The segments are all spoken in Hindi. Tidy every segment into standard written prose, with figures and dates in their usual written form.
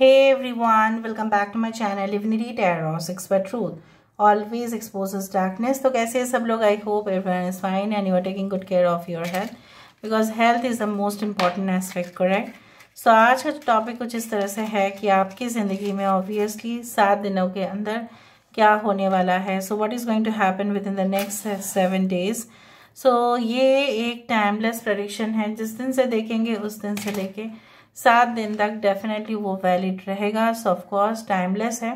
Hey everyone, welcome back to my channel Divinity Tarot, Expert Truth. Always exposes darkness. तो कैसे हैं सब लोग? I hope everyone is fine and you are taking good care of your health because health is the most important aspect, correct? So आज का टॉपिक कुछ इस तरह से है कि आपकी ज़िंदगी में obviously 7 दिनों के अंदर क्या होने वाला है. So what is going to happen within the next 7 days? So ये एक टाइमलेस प्रेडिक्शन है. जिस दिन से देखेंगे उस दिन से लेके 7 दिन तक डेफिनेटली वो वैलिड रहेगा. सो ऑफकोर्स टाइमलेस है,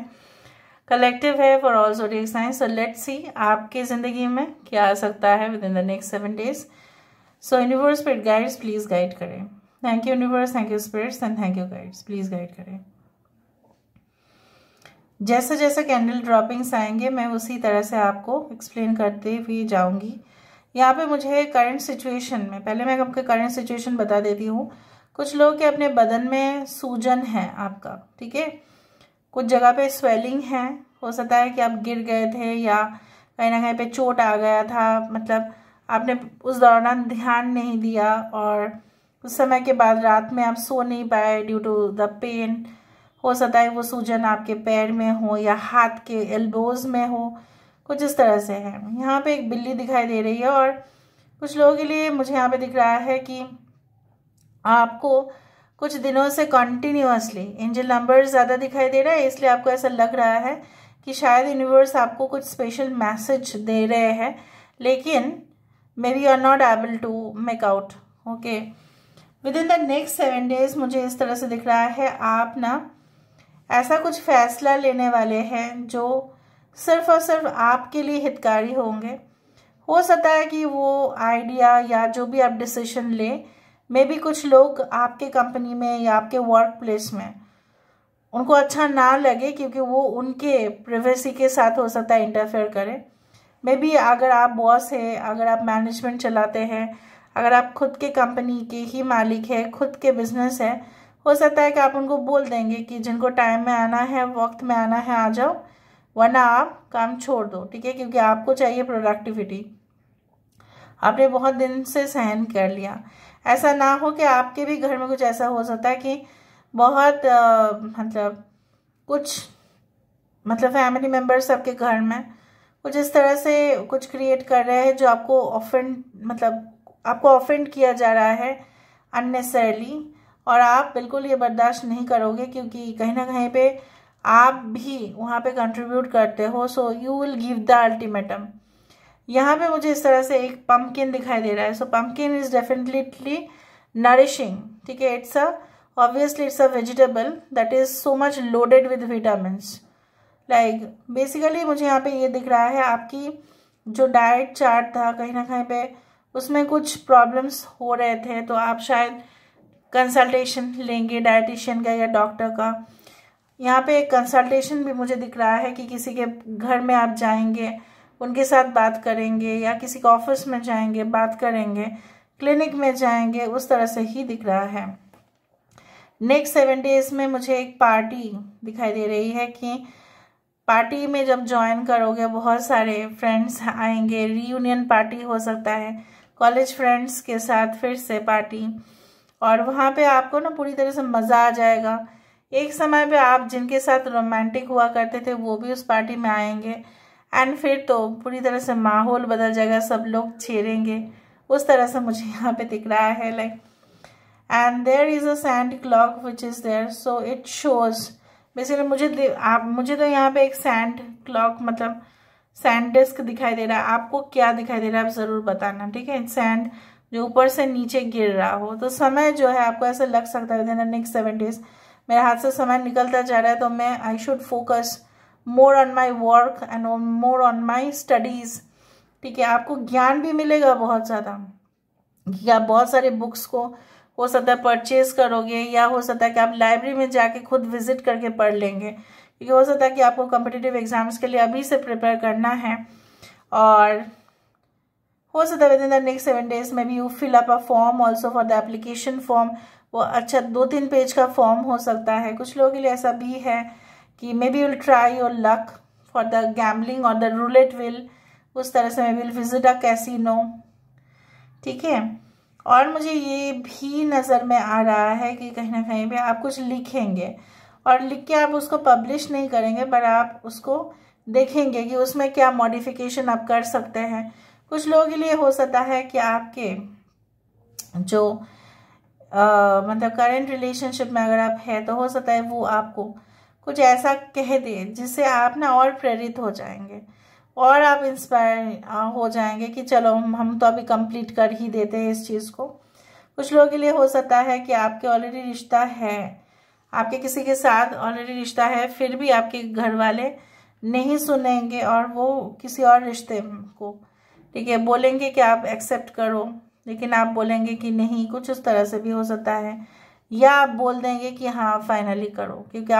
कलेक्टिव है for all zodiac science. So let's see आपकी ज़िंदगी में क्या आ सकता है within the next 7 days. So universe spirit guides please guide करें. Thank you universe, thank you spirits and thank you guides. Please guide करें. जैसे जैसे कैंडल ड्रॉपिंग्स आएंगे मैं उसी तरह से आपको एक्सप्लेन करते हुए जाऊँगी. यहाँ पे मुझे करंट सिचुएशन में, पहले मैं आपको करंट सिचुएशन बता देती हूँ. कुछ लोग के अपने बदन में सूजन है आपका, ठीक है. कुछ जगह पे स्वेलिंग है. हो सकता है कि आप गिर गए थे या कहीं ना कहीं पे चोट आ गया था, मतलब आपने उस दौरान ध्यान नहीं दिया और उस समय के बाद रात में आप सो नहीं पाए ड्यू टू द पेन. हो सकता है वो सूजन आपके पैर में हो या हाथ के एल्बोज में हो, कुछ इस तरह से है. यहाँ पे एक बिल्ली दिखाई दे रही है और कुछ लोगों के लिए मुझे यहाँ पे दिख रहा है कि आपको कुछ दिनों से कंटिन्यूअसली एंजल नंबर ज़्यादा दिखाई दे रहा है, इसलिए आपको ऐसा लग रहा है कि शायद यूनिवर्स आपको कुछ स्पेशल मैसेज दे रहे हैं, लेकिन maybe you are not able to make out. Okay, within the next 7 days मुझे इस तरह से दिख रहा है आप ना ऐसा कुछ फैसला लेने वाले हैं जो सिर्फ और सिर्फ आपके लिए हितकारी होंगे. हो सकता है कि वो आइडिया या जो भी आप डिसीजन लें, मे बी कुछ लोग आपके कंपनी में या आपके वर्क प्लेस में उनको अच्छा ना लगे क्योंकि वो उनके प्राइवेसी के साथ हो सकता है इंटरफेयर करे. मे बी अगर आप बॉस है, अगर आप मैनेजमेंट चलाते हैं, अगर आप खुद के कंपनी के ही मालिक है, खुद के बिजनेस है, हो सकता है कि आप उनको बोल देंगे कि जिनको टाइम में आना है, वक्त में आना है, आ जाओ, वरना आप काम छोड़ दो, ठीक है, क्योंकि आपको चाहिए प्रोडक्टिविटी. आपने बहुत दिन से सहन कर लिया. ऐसा ना हो कि आपके भी घर में कुछ ऐसा हो सकता है कि बहुत मतलब फैमिली मेम्बर्स आपके घर में कुछ इस तरह से कुछ क्रिएट कर रहे हैं जो आपको ऑफेंड किया जा रहा है अननेसेसरली, और आप बिल्कुल ये बर्दाश्त नहीं करोगे क्योंकि कहीं ना कहीं पे आप भी वहाँ पे कंट्रीब्यूट करते हो. सो you will give the ultimatum. यहाँ पे मुझे इस तरह से एक पंपकिन दिखाई दे रहा है. सो पंपकिन इज डेफिनेटली नरिशिंग, ठीक है. Obviously it's a vegetable that is so much loaded with vitamins. Like basically मुझे यहाँ पे ये दिख रहा है आपकी जो डाइट चार्ट था कहीं ना कहीं पे उसमें कुछ प्रॉब्लम्स हो रहे थे, तो आप शायद कंसल्टेशन लेंगे डाइटिशियन का या डॉक्टर का. यहाँ पे एक कंसल्टेशन भी मुझे दिख रहा है कि किसी के घर में आप जाएंगे, उनके साथ बात करेंगे, या किसी के ऑफिस में जाएंगे बात करेंगे, क्लिनिक में जाएंगे, उस तरह से ही दिख रहा है. नेक्स्ट 7 डेज में मुझे एक पार्टी दिखाई दे रही है कि पार्टी में जब ज्वाइन करोगे बहुत सारे फ्रेंड्स आएंगे. रीयूनियन पार्टी हो सकता है, कॉलेज फ्रेंड्स के साथ फिर से पार्टी, और वहाँ पे आपको ना पूरी तरह से मज़ा आ जाएगा. एक समय पे आप जिनके साथ रोमांटिक हुआ करते थे वो भी उस पार्टी में आएंगे एंड फिर तो पूरी तरह से माहौल बदल जाएगा, सब लोग छेड़ेंगे. उस तरह से मुझे यहाँ पे दिख रहा है. Like and there is a sand clock which is there, so it shows basically मुझे तो यहाँ पे एक सैंड क्लॉक मतलब सैंड डिस्क दिखाई दे रहा है. आपको क्या दिखाई दे रहा है आप ज़रूर बताना, ठीक है. सैंड जो ऊपर से नीचे गिर रहा हो, तो समय जो है आपको ऐसा लग सकता है within the next 7 days मेरे हाथ से समय निकलता जा रहा है, तो मैं I should focus more on my work and more on my studies, ठीक है. आपको ज्ञान भी मिलेगा बहुत ज़्यादा कि आप बहुत सारे बुक्स को हो सकता है परचेज करोगे, या हो सकता है कि आप लाइब्रेरी में जाके खुद विजिट करके पढ़ लेंगे, क्योंकि हो सकता है कि आपको कॉम्पिटिटिव एग्जाम्स के लिए अभी से प्रिपेयर करना है. और हो सकता है within the next 7 days में भी you fill up a form also for the application form. वो अच्छा 2-3 पेज का फॉर्म हो सकता है. कुछ लोगों के लिए ऐसा भी है कि may be will try your luck for the gambling और द रूलेट व्हील, उस तरह से may be will visit a casino, ठीक है. और मुझे ये भी नज़र में आ रहा है कि कहीं ना कहीं पे आप कुछ लिखेंगे और लिख के आप उसको पब्लिश नहीं करेंगे, बट आप उसको देखेंगे कि उसमें क्या मॉडिफिकेशन आप कर सकते हैं। कुछ लोगों के लिए हो सकता है कि आपके जो मतलब करंट रिलेशनशिप में अगर आप है तो हो सकता है वो आपको कुछ ऐसा कह दे जिससे आप ना और प्रेरित हो जाएंगे और आप इंस्पायर हो जाएंगे कि चलो हम तो अभी कंप्लीट कर ही देते हैं इस चीज़ को। कुछ लोगों के लिए हो सकता है कि आपके ऑलरेडी रिश्ता है, आपके किसी के साथ ऑलरेडी रिश्ता है, फिर भी आपके घर वाले नहीं सुनेंगे और वो किसी और रिश्ते को, ठीक है, बोलेंगे कि आप एक्सेप्ट करो, लेकिन आप बोलेंगे कि नहीं, कुछ उस तरह से भी हो सकता है। या आप बोल देंगे कि हाँ फाइनली करो, क्योंकि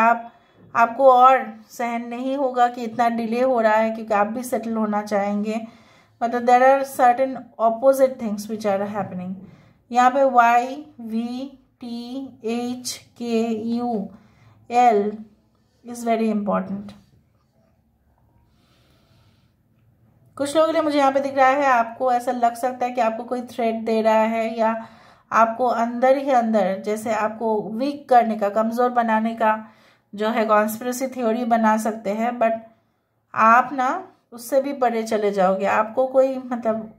आपको और सहन नहीं होगा कि इतना डिले हो रहा है, क्योंकि आप भी सेटल होना चाहेंगे। मतलब there are certain opposite things which are happening. यहाँ पे YVTHKUL इज़ वेरी इंपॉर्टेंट। कुछ लोगों के लिए मुझे यहाँ पे दिख रहा है आपको ऐसा लग सकता है कि आपको कोई थ्रेट दे रहा है, या आपको अंदर ही अंदर जैसे आपको वीक करने का, कमज़ोर बनाने का जो है कॉन्स्पिरेसी थ्योरी बना सकते हैं, बट आप ना उससे भी परे चले जाओगे। आपको कोई मतलब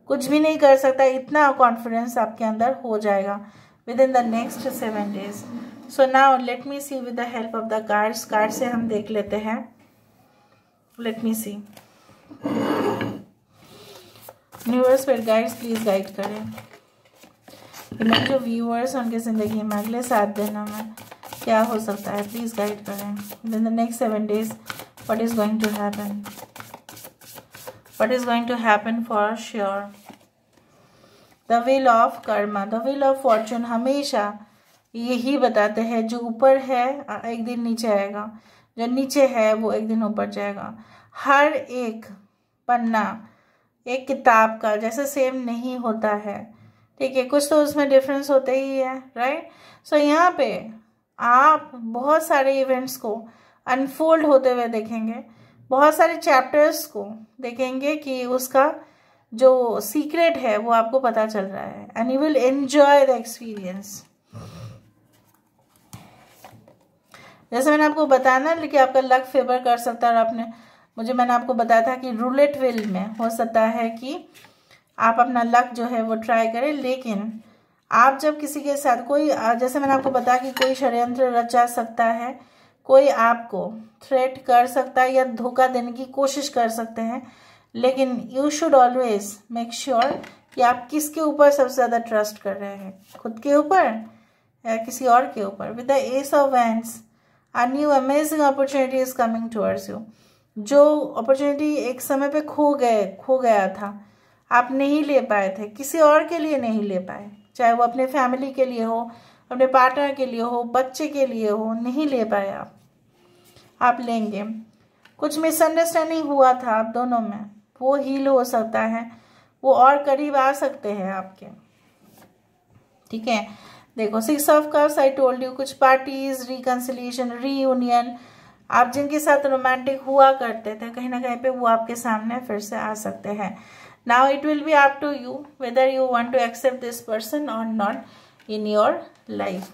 कुछ भी नहीं कर सकता, इतना कॉन्फिडेंस आपके अंदर हो जाएगा within the next 7 days। So now let me see with the help of the cards. Card से हम देख लेते हैं। Let me see. यूनिवर्स पर गाइड्स प्लीज गाइड करें मेरे जो व्यूअर्स उनकी ज़िंदगी में अगले 7 दिनों में क्या हो सकता है, प्लीज़ गाइड करें। Within the next 7 days what is going to happen, what is going to happen for sure. The wheel of karma, the wheel of fortune हमेशा यही बताते हैं, जो ऊपर है एक दिन नीचे आएगा, जो नीचे है वो एक दिन ऊपर जाएगा। हर एक पन्ना एक किताब का जैसे सेम नहीं होता है, ठीक है, कुछ तो उसमें डिफरेंस होते ही है, राइट। सो यहाँ पे आप बहुत सारे इवेंट्स को अनफोल्ड होते हुए देखेंगे, बहुत सारे चैप्टर्स को देखेंगे कि उसका जो सीक्रेट है वो आपको पता चल रहा है, and you will enjoy the experience. जैसे मैंने आपको बताया ना कि आपका लक फेवर कर सकता है, और मैंने आपको बताया था कि रूलेट व्हील में हो सकता है कि आप अपना लक जो है वो ट्राई करें, लेकिन आप जब किसी के साथ कोई, जैसे मैंने आपको बताया कि कोई षड्यंत्र रचा सकता है, कोई आपको थ्रेट कर सकता है या धोखा देने की कोशिश कर सकते हैं, लेकिन you should always make sure कि आप किसके ऊपर सबसे ज़्यादा ट्रस्ट कर रहे हैं, खुद के ऊपर या किसी और के ऊपर। With the S of wands a new amazing opportunity is coming towards you. जो अपॉर्चुनिटी एक समय पे खो गया था, आप नहीं ले पाए थे, किसी और के लिए नहीं ले पाए, चाहे वो अपने फैमिली के लिए हो, अपने पार्टनर के लिए हो, बच्चे के लिए हो, नहीं ले पाए आप लेंगे। कुछ मिसअंडरस्टैंडिंग हुआ था आप दोनों में, वो हील हो सकता है, वो और करीब आ सकते हैं आपके, ठीक है। देखो 6 of cups, I told you, कुछ पार्टीज, रिकंसिलिएशन, रीयूनियन, आप जिनके साथ रोमांटिक हुआ करते थे कहीं ना कहीं पे वो आपके सामने फिर से आ सकते हैं। Now it will be up to you whether you want to accept this person or not in your life.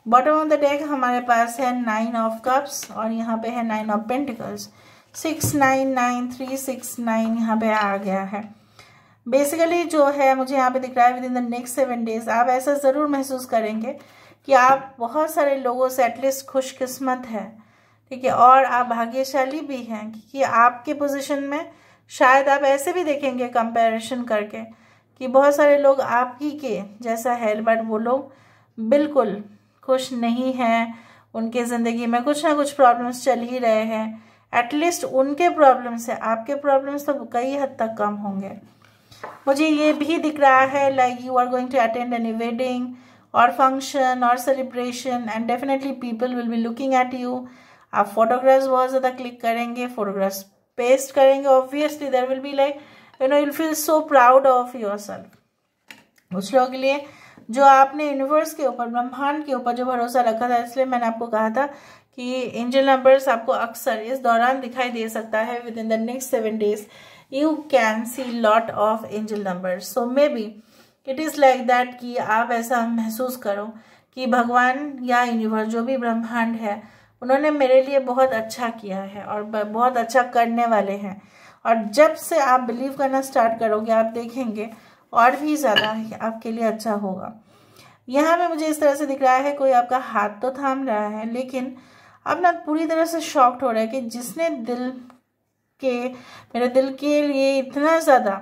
Bottom of the deck हमारे पास है 9 ऑफ कप्स और यहाँ पे है 9 ऑफ पेंटिकल्स। 6 9 9 3 6 9 यहाँ पे आ गया है। बेसिकली जो है मुझे यहाँ पे दिख रहा है within the next 7 days आप ऐसा ज़रूर महसूस करेंगे कि आप बहुत सारे लोगों से एटलीस्ट खुशकिस्मत है, ठीक है, और आप भाग्यशाली भी हैं, क्योंकि आपके पोजीशन में शायद आप ऐसे भी देखेंगे कंपैरिजन करके कि बहुत सारे लोग आप ही के जैसा है, बट वो लोग बिल्कुल खुश नहीं हैं, उनके ज़िंदगी में कुछ ना कुछ प्रॉब्लम्स चल ही रहे हैं। एटलीस्ट उनके प्रॉब्लम से आपके प्रॉब्लम्स तो कई हद तक कम होंगे। मुझे ये भी दिख रहा है like you are going to attend any wedding और फंक्शन और celebration and definitely people will be looking at you. आप फोटोग्राफ्स बहुत ज़्यादा क्लिक करेंगे, फोटोग्राफ्स पेस्ट करेंगे, obviously there will be like you know you feel so proud of yourself. कुछ लोगों के लिए जो आपने यूनिवर्स के ऊपर, ब्रह्मांड के ऊपर जो भरोसा रखा था, इसलिए मैंने आपको कहा था कि एंजल नंबर्स आपको अक्सर इस दौरान दिखाई दे सकता है। Within the next 7 days you can see lot of angel numbers, so maybe it is like that कि आप ऐसा महसूस करो कि भगवान या यूनिवर्स जो भी ब्रह्मांड है उन्होंने मेरे लिए बहुत अच्छा किया है और बहुत अच्छा करने वाले हैं। और जब से आप बिलीव करना स्टार्ट करोगे आप देखेंगे और भी ज़्यादा आपके लिए अच्छा होगा। यहाँ पे मुझे इस तरह से दिख रहा है कोई आपका हाथ तो थाम रहा है, लेकिन अब ना पूरी तरह से शॉक्ड हो रहा है कि जिसने मेरे दिल के लिए इतना ज़्यादा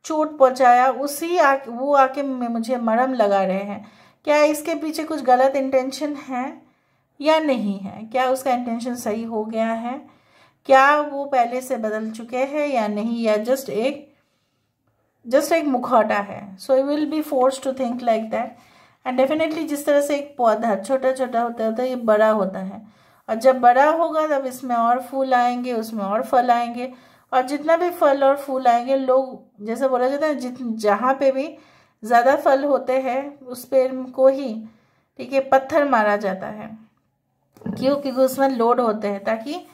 चोट पहुँचाया वो आके मुझे मरहम लगा रहे हैं। क्या इसके पीछे कुछ गलत इंटेंशन है या नहीं है? क्या उसका इंटेंशन सही हो गया है? क्या वो पहले से बदल चुके हैं या नहीं, या जस्ट एक मुखौटा है? So you will be force to think like that. And definitely जिस तरह से एक पौधा छोटा छोटा होता है ये बड़ा होता है, और जब बड़ा होगा तब इसमें और फूल आएंगे, उसमें और फल आएंगे, और जितना भी फल और फूल आएंगे, लोग जैसे बोला जाता है जहाँ पे भी ज़्यादा फल होते हैं उस पेड़ को ही, ठीक है, पत्थर मारा जाता है। क्यों? क्योंकि उसमें लोड होते हैं ताकि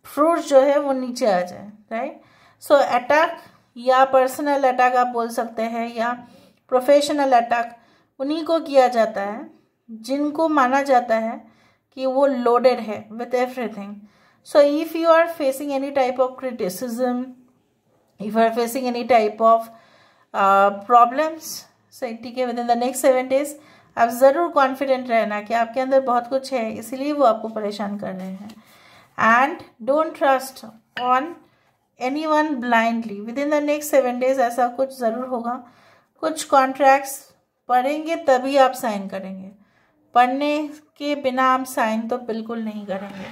फ्रूट जो है वो नीचे आ जाए, राइट। सो अटैक या पर्सनल अटैक आप बोल सकते हैं या प्रोफेशनल अटैक उन्हीं को किया जाता है जिनको माना जाता है कि वो लोडेड है with everything. So if you are facing any type of criticism, if you are facing any type of problems, ठीक है, within the next 7 days आप ज़रूर कॉन्फिडेंट रहना कि आपके अंदर बहुत कुछ है, इसीलिए वो आपको परेशान कर रहे हैं। And don't trust on anyone blindly. With in the next 7 days ऐसा कुछ ज़रूर होगा। कुछ कॉन्ट्रैक्ट्स पढ़ेंगे तभी आप साइन करेंगे, पढ़ने के बिना आप साइन तो बिल्कुल नहीं करेंगे।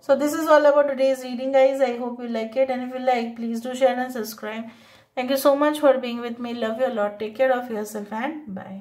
So this is all about today's reading, guys. I hope you like it, and if you like, please do share and subscribe. Thank you so much for being with me. Love you a lot. Take care of yourself and bye.